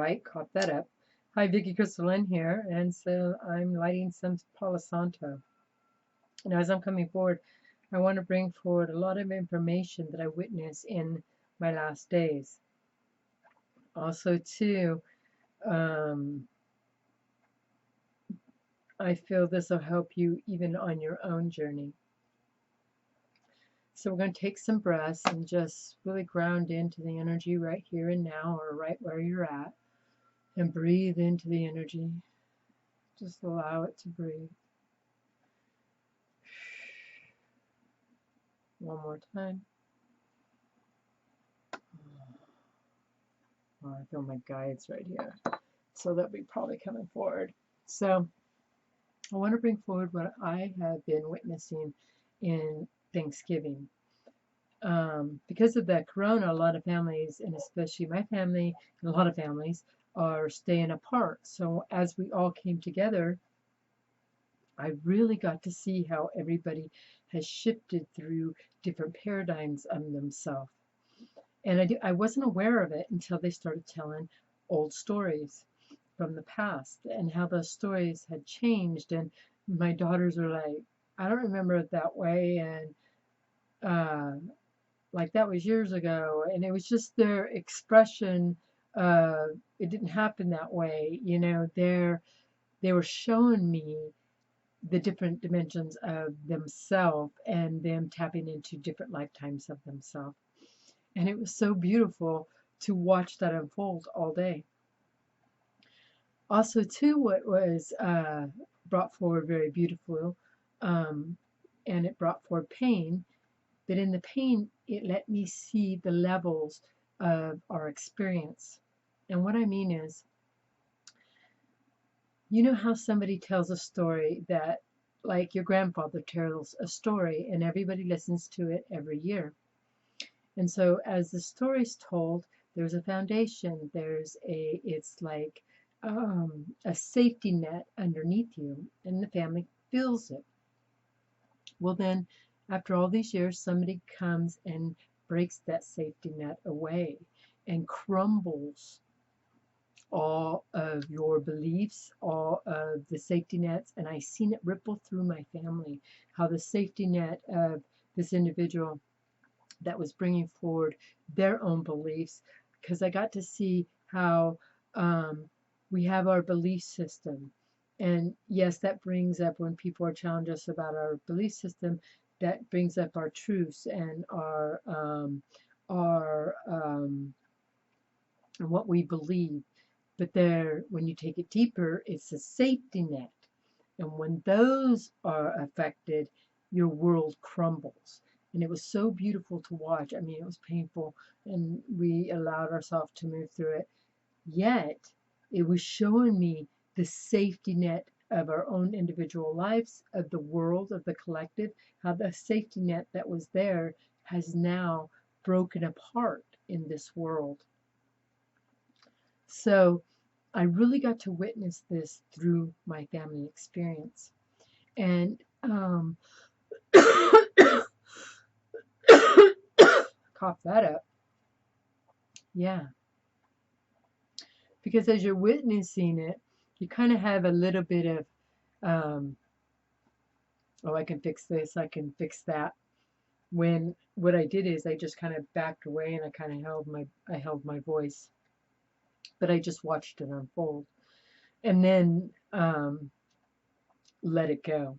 right, caught that up. Hi, Vickie Crystalline here, and so I'm lighting some Palo Santo. And as I'm coming forward, I want to bring forward a lot of information that I witnessed in my last days. Also, too, I feel this will help you even on your own journey. So we're going to take some breaths and just really ground into the energy right here and now, or right where you're at, and breathe into the energy. Just allow it to breathe. One more time. Oh, I feel my guides right here. So they'll be probably coming forward. So I want to bring forward what I have been witnessing in Thanksgiving. Because of the corona, a lot of families, and especially my family, and a lot of families, are staying apart. So as we all came together, I really got to see how everybody has shifted through different paradigms of themselves. And I wasn't aware of it until they started telling old stories from the past and how those stories had changed. And my daughters were like, I don't remember it that way. And like that was years ago. And it was just their expression. It didn't happen that way. You know, they were showing me the different dimensions of themselves and them tapping into different lifetimes of themselves. And it was so beautiful to watch that unfold all day. Also, too, what was brought forward very beautiful, and it brought forward pain, but in the pain, it let me see the levels of our experience. And what I mean is, you know how somebody tells a story that, like your grandfather tells a story, and everybody listens to it every year. And so as the story's told, there's a foundation, it's like a safety net underneath you, and the family feels it. Well, then, after all these years, somebody comes and breaks that safety net away and crumbles all of your beliefs, all of the safety nets, and I seen it ripple through my family, how the safety net of this individual that was bringing forward their own beliefs, because I got to see how we have our belief system. And yes, that brings up, when people are challenging us about our belief system, that brings up our truths and what we believe. But there, when you take it deeper, it's a safety net. And when those are affected, your world crumbles. And it was so beautiful to watch. I mean, it was painful, and we allowed ourselves to move through it. Yet, it was showing me the safety net of our own individual lives, of the world, of the collective, how the safety net that was there has now broken apart in this world. So I really got to witness this through my family experience. And cough that up. Yeah. Because as you're witnessing it, you kind of have a little bit of, oh, I can fix this, I can fix that. When what I did is I just kind of backed away and I kind of held my voice. But I just watched it unfold. And then let it go.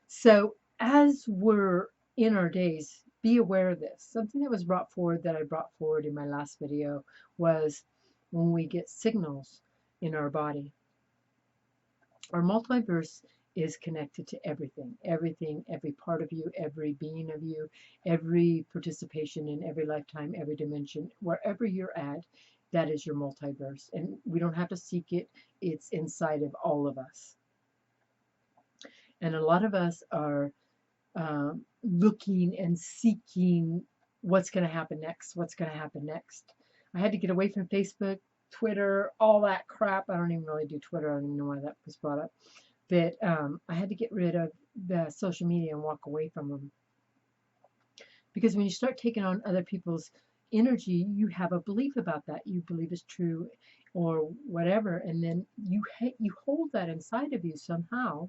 So as we're in our days, be aware of this. Something that was brought forward, that I brought forward in my last video, was when we get signals in our body. Our multiverse is connected to everything, every part of you, every being of you, every participation in every lifetime, every dimension, wherever you're at, that is your multiverse. And we don't have to seek it, it's inside of all of us. And a lot of us are looking and seeking what's going to happen next, what's going to happen next. I had to get away from Facebook, Twitter, all that crap. I don't even really do Twitter. I don't even know why that was brought up. But I had to get rid of the social media and walk away from them. Because when you start taking on other people's, energy, you have a belief about that. You believe is true or whatever. And then you hold that inside of you somehow.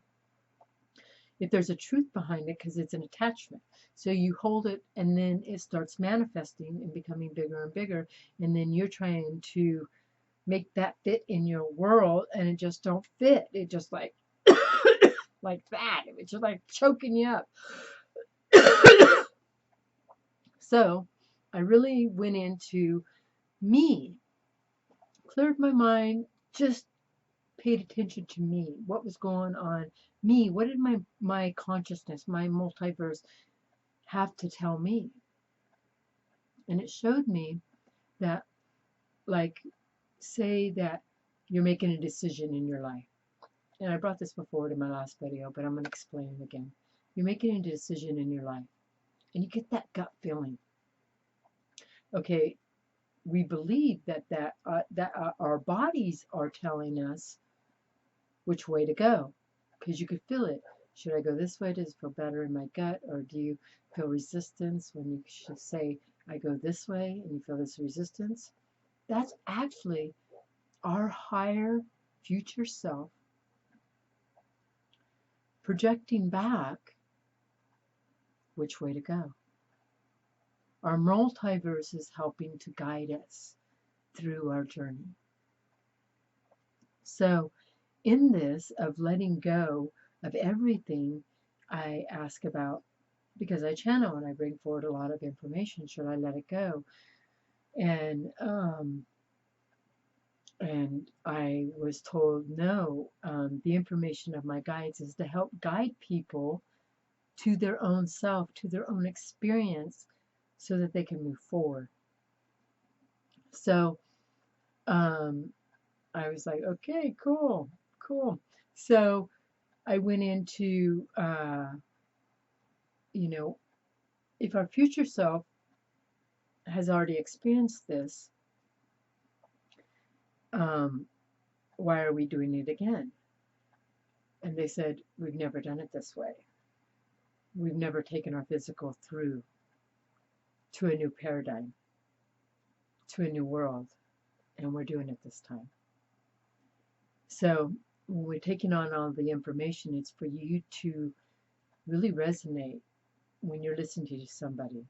If there's a truth behind it, because it's an attachment. So you hold it and then it starts manifesting and becoming bigger and bigger. And then you're trying to make that fit in your world and it just don't fit. It just like like that. It's just like choking you up. So I really went into me, cleared my mind, just paid attention to me, what was going on, me, what did my consciousness, my multiverse have to tell me? And it showed me that, like, say that you're making a decision in your life. And I brought this before in my last video, but I'm going to explain it again. You're making a decision in your life, and you get that gut feeling. Okay, we believe that our bodies are telling us which way to go, because you could feel it. Should I go this way? Does it feel better in my gut? Or do you feel resistance when you should say, I go this way, and you feel this resistance? That's actually our higher future self projecting back which way to go. Our multiverse is helping to guide us through our journey. So in this of letting go of everything, I ask about, because I channel and I bring forward a lot of information, should I let it go? And I was told no. The information of my guides is to help guide people to their own self, to their own experience, so that they can move forward. So I was like, okay, cool. So I went into, if our future self has already experienced this, why are we doing it again? And they said, we've never done it this way. We've never taken our physical through to a new paradigm, to a new world, and we're doing it this time. So when we're taking on all the information, it's for you to really resonate when you're listening to somebody.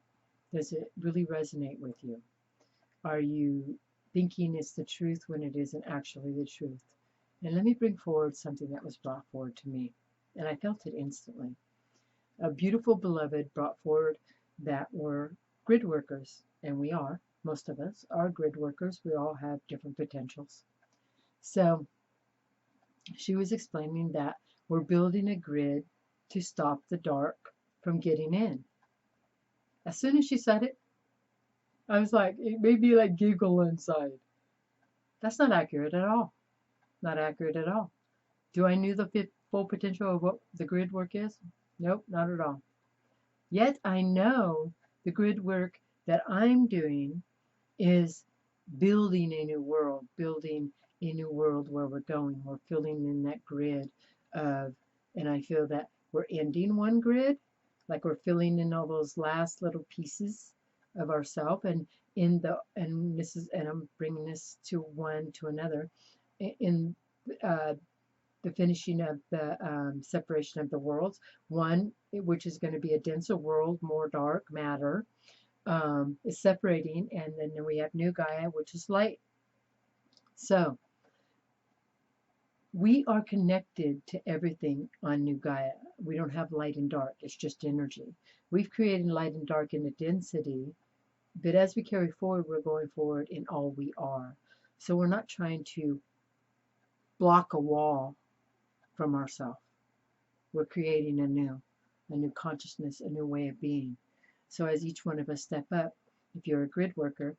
Does it really resonate with you? Are you thinking it's the truth when it isn't actually the truth? And let me bring forward something that was brought forward to me, and I felt it instantly. A beautiful beloved brought forward that were grid workers, and we are, most of us are grid workers. We all have different potentials. So she was explaining that we're building a grid to stop the dark from getting in. As soon as she said it, I was like, it made me like giggle inside. That's not accurate at all. Not accurate at all. Do I know the full potential of what the grid work is? Nope, not at all. Yet I know the grid work that I'm doing is building a new world, where we're going. We're filling in that grid of, and I feel that we're ending one grid, like we're filling in all those last little pieces of ourself, and I'm bringing this to one to another, in the finishing of the separation of the worlds. One, which is going to be a denser world, more dark matter, is separating, and then we have New Gaia, which is light. So we are connected to everything on New Gaia. We don't have light and dark. It's just energy. We've created light and dark in the density, but as we carry forward, we're going forward in all we are. So we're not trying to block a wall from ourselves. We're creating a new consciousness, a new way of being. So as each one of us step up, if you're a grid worker,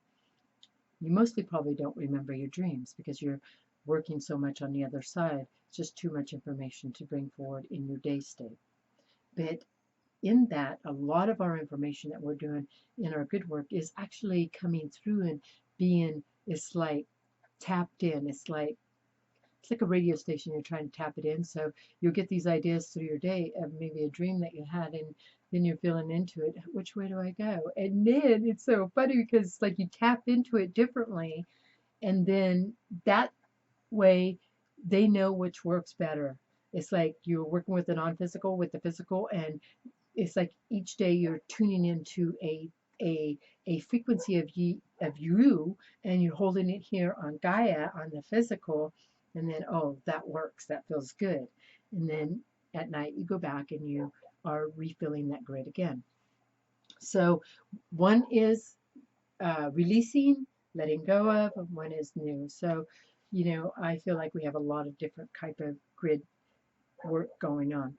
you mostly probably don't remember your dreams because you're working so much on the other side. It's just too much information to bring forward in your day state. But in that, a lot of our information that we're doing in our good work is actually coming through and it's like tapped in. It's like it's like a radio station. You're trying to tap it in. So you'll get these ideas through your day of maybe a dream that you had, and then you're feeling into it. Which way do I go? And then it's so funny because like you tap into it differently, and then that way they know which works better. It's like you're working with the non-physical with the physical, and it's like each day you're tuning into a a frequency of you, and you're holding it here on Gaia on the physical, and then oh, that works, that feels good, and then at night you go back and you are refilling that grid again. So one is releasing, letting go of, and one is new. So I feel like we have a lot of different type of grid work going on.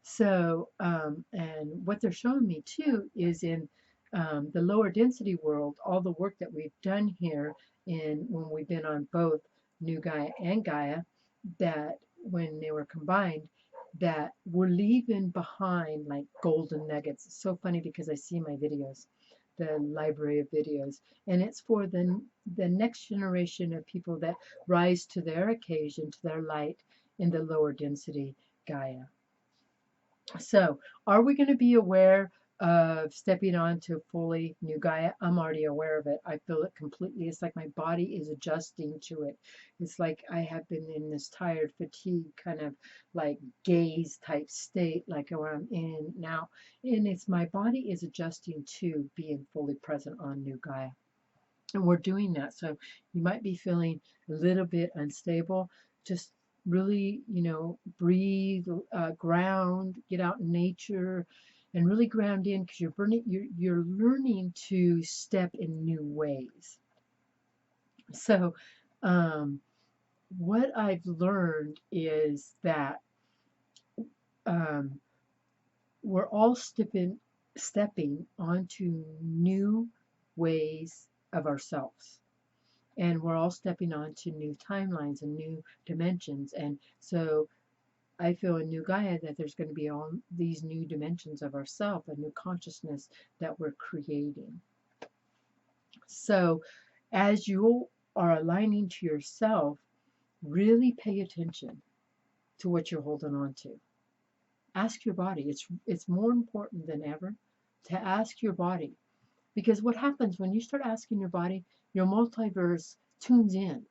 So, and what they're showing me too is in the lower density world, all the work that we've done here in when we've been on both New Gaia and Gaia, that when they were combined, that we're leaving behind like golden nuggets. It's so funny because I see my videos, the library of videos, and it's for the next generation of people that rise to their occasion, to their light in the lower density Gaia. So, are we going to be aware of stepping on to fully new Gaia? I'm already aware of it. I feel it completely. It's like my body is adjusting to it. It's like I have been in this tired, fatigue, kind of like gaze type state, like where I'm in now. And it's my body is adjusting to being fully present on new Gaia. And we're doing that. So you might be feeling a little bit unstable. Just really, breathe, ground, get out in nature, and really ground in because you're learning to step in new ways. So, what I've learned is that we're all stepping onto new ways of ourselves. And we're all stepping onto new timelines and new dimensions. And so I feel in New Gaia that there's going to be all these new dimensions of ourself, a new consciousness that we're creating. So as you are aligning to yourself, really pay attention to what you're holding on to. Ask your body. It's more important than ever to ask your body. Because what happens when you start asking your body, your multiverse tunes in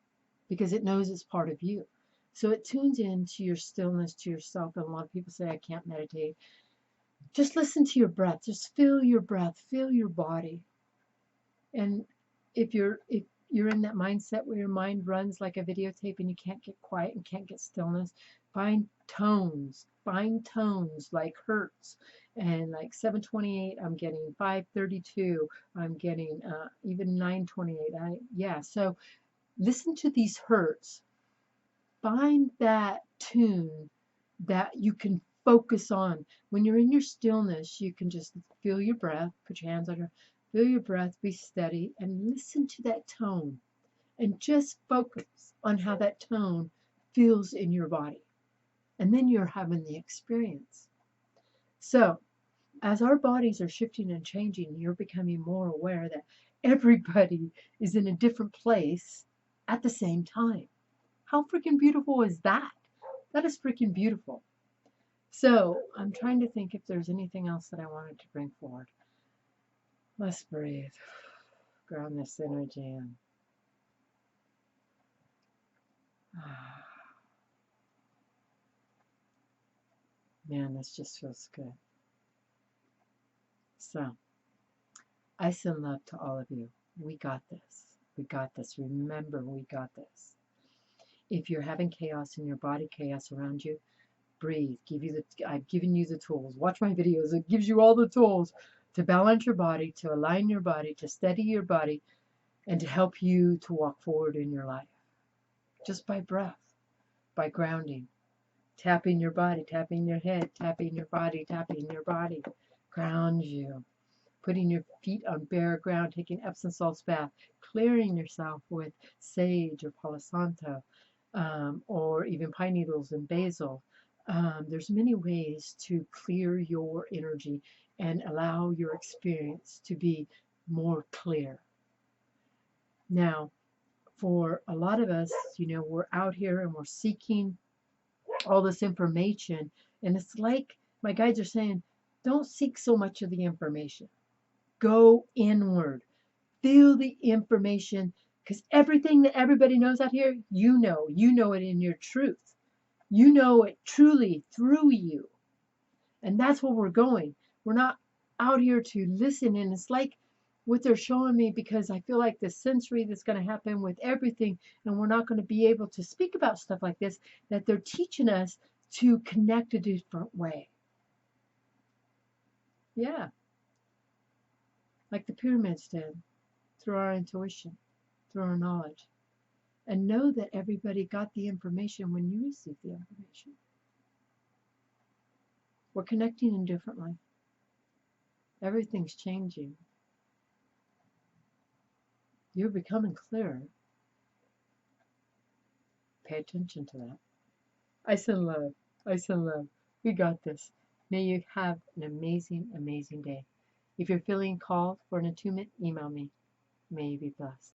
because it knows it's part of you. So it tunes in to your stillness, to yourself. And a lot of people say, I can't meditate. Just listen to your breath. Just feel your breath. Feel your body. And if you're in that mindset where your mind runs like a videotape and you can't get quiet and can't get stillness, find tones like hertz, and like 728 I'm getting, 532 I'm getting, even 928. So listen to these hertz, find that tune that you can focus on. When you're in your stillness, you can just feel your breath, put your hands on your, feel your breath, be steady, and listen to that tone. And just focus on how that tone feels in your body. And then you're having the experience. So, as our bodies are shifting and changing, you're becoming more aware that everybody is in a different place at the same time. How freaking beautiful is that? That is freaking beautiful. So, I'm trying to think if there's anything else that I wanted to bring forward. Let's breathe. Ground this energy in. Man, this just feels good. So, I send love to all of you. We got this. We got this. Remember, we got this. If you're having chaos in your body, chaos around you, breathe. I've given you the tools. Watch my videos. It gives you all the tools to balance your body, to align your body, to steady your body, and to help you to walk forward in your life. Just by breath, by grounding, tapping your body, tapping your head, tapping your body, tapping your body. Ground you. Putting your feet on bare ground, taking Epsom salts bath, clearing yourself with sage or Palo Santo, or even pine needles and basil. There's many ways to clear your energy and allow your experience to be more clear. Now, for a lot of us, we're out here and we're seeking all this information. And it's like my guides are saying, don't seek so much of the information. Go inward. Feel the information, because everything that everybody knows out here, you know it in your truth. You know it truly through you. And that's where we're going. We're not out here to listen. And it's like what they're showing me, because I feel like the sensory that's going to happen with everything, and we're not going to be able to speak about stuff like this, that they're teaching us to connect a different way. Yeah, like the pyramids did, through our intuition, through our knowledge. And know that everybody got the information when you received the information. We're connecting in differently. Everything's changing. You're becoming clearer. Pay attention to that. I send love. I send love. We got this. May you have an amazing, amazing day. If you're feeling called for an attunement, email me. May you be blessed.